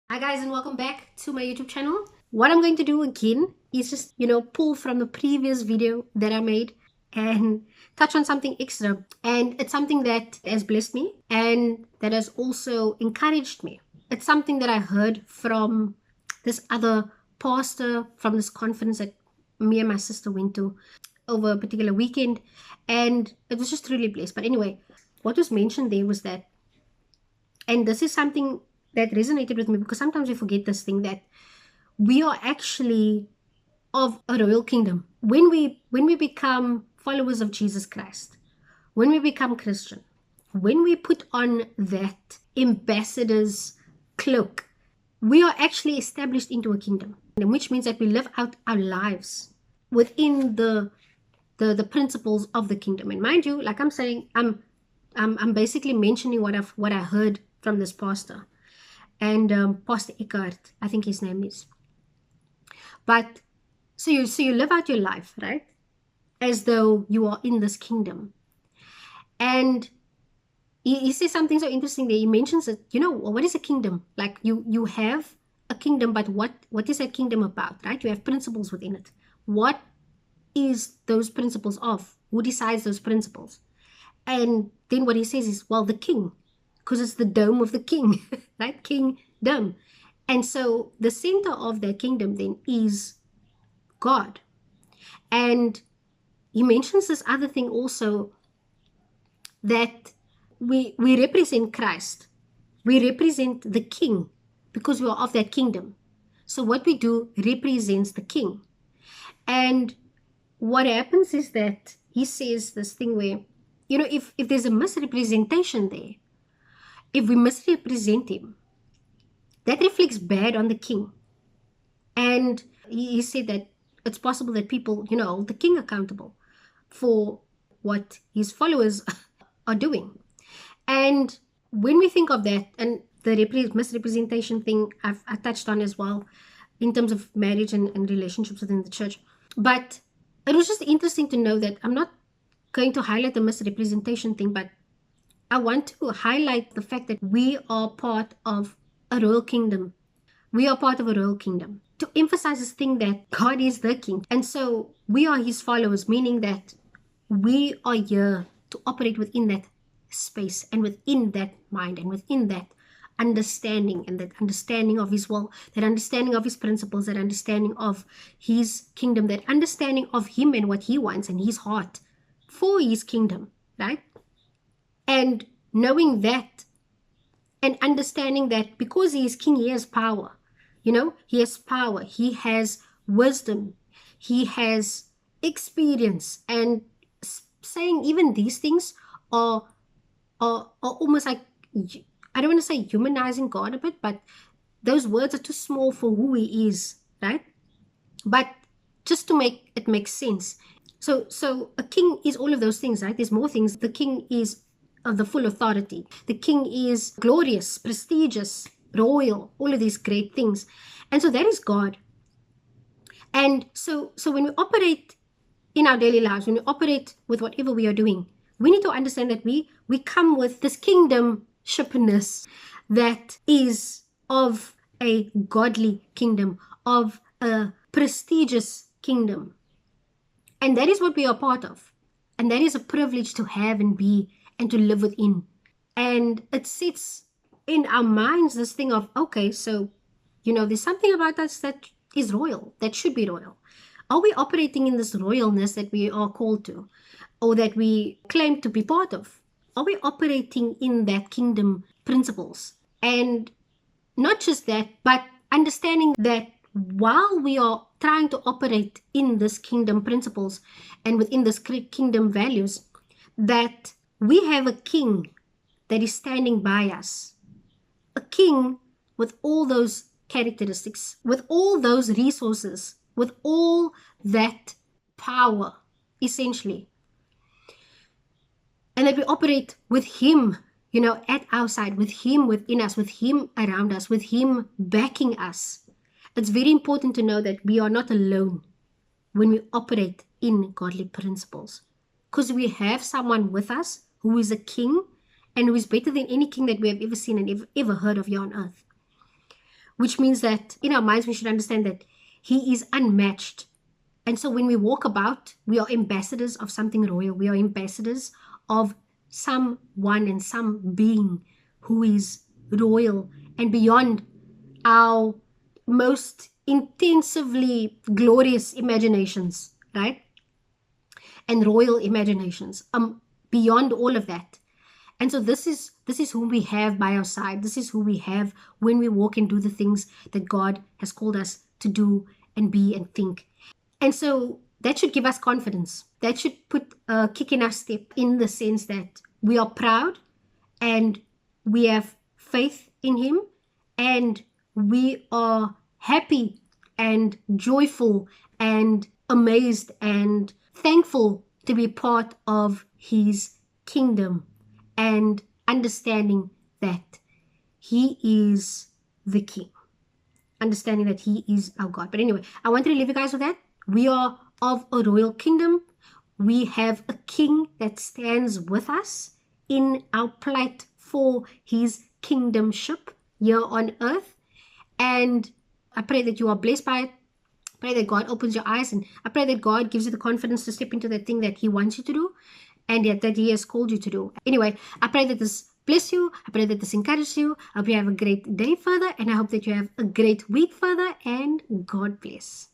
Hi guys, and welcome back to my YouTube channel. What I'm going to do again is just, pull from the previous video that I made and touch on something extra. And it's something that has blessed me and that has also encouraged me. It's something that I heard from this other pastor from this conference that me and my sister went to over a particular weekend. And it was just really blessed. But anyway, what was mentioned there was that, and this is something that resonated with me because sometimes we forget this thing, that we are actually of a royal kingdom. When we become followers of Jesus Christ, when we become Christian, when we put on that ambassador's cloak, we are actually established into a kingdom, which means that we live out our lives within the principles of the kingdom. And mind you, like I'm saying, I'm basically mentioning what I heard from this pastor. And Pastor Eckhart, I think his name is. But so you live out your life, right, as though you are in this kingdom. And he says something so interesting there. He mentions that, what is a kingdom? Like you have a kingdom, but what is that kingdom about, right? You have principles within it. What is those principles of? Who decides those principles? And then what he says is, well, the king, because it's the dome of the king, right? Kingdom. And so the center of that kingdom then is God. And he mentions this other thing also, that we represent Christ. We represent the king because we are of that kingdom. So what we do represents the king. And what happens is that he says this thing where, if there's a misrepresentation there, if we misrepresent him, that reflects bad on the king. And he said that it's possible that people, hold the king accountable for what his followers are doing. And when we think of that, and the misrepresentation thing I touched on as well in terms of marriage and relationships within the church. But it was just interesting to know that I'm not going to highlight the misrepresentation thing, but I want to highlight the fact that we are part of a royal kingdom. We are part of a royal kingdom. To emphasize this thing that God is the king. And so we are his followers, meaning that we are here to operate within that space and within that mind and within that understanding, and that understanding of his will, that understanding of his principles, that understanding of his kingdom, that understanding of him and what he wants and his heart for his kingdom, right? And knowing that and understanding that because he is king, he has power. He has power, he has wisdom, he has experience. And saying even these things are almost like, I don't want to say humanizing God a bit, but those words are too small for who he is, right? But just to make it make sense. So a king is all of those things, right? There's more things. The king is of the full authority. The king is glorious, prestigious, royal, all of these great things. And so that is God. And so when we operate in our daily lives, when we operate with whatever we are doing, we need to understand that we come with this kingdomshipness that is of a godly kingdom, of a prestigious kingdom. And that is what we are part of. And that is a privilege to have and be and to live within. And it sits in our minds this thing of, okay, so, there's something about us that is royal, that should be royal. Are we operating in this royalness that we are called to, or that we claim to be part of? Are we operating in that kingdom principles? And not just that, but understanding that while we are trying to operate in this kingdom principles and within this kingdom values, that we have a king that is standing by us. A king with all those characteristics, with all those resources, with all that power, essentially. And that we operate with him, at our side, with him within us, with him around us, with him backing us. It's very important to know that we are not alone when we operate in godly principles, because we have someone with us who is a king and who is better than any king that we have ever seen and ever heard of here on earth. which means that in our minds we should understand that he is unmatched. And so when we walk about, we are ambassadors of something royal. We are ambassadors of someone and some being who is royal and beyond our most intensively glorious imaginations, right? And royal imaginations, beyond all of that. And so this is who we have by our side. This is who we have when we walk and do the things that God has called us to do and be and think. And so that should give us confidence. That should put a kick in our step, in the sense that we are proud and we have faith in him, and we are happy and joyful and amazed and thankful to be part of his kingdom, and understanding that he is the king, understanding that he is our God. But anyway, I wanted to leave you guys with that. We are of a royal kingdom. We have a king that stands with us in our plight for his kingdomship here on earth. And I pray that you are blessed by it. I pray that God opens your eyes, and I pray that God gives you the confidence to step into that thing that he wants you to do and yet that he has called you to do. Anyway, I pray that this bless you. I pray that this encourages you. I hope you have a great day further, and I hope that you have a great week further, and God bless.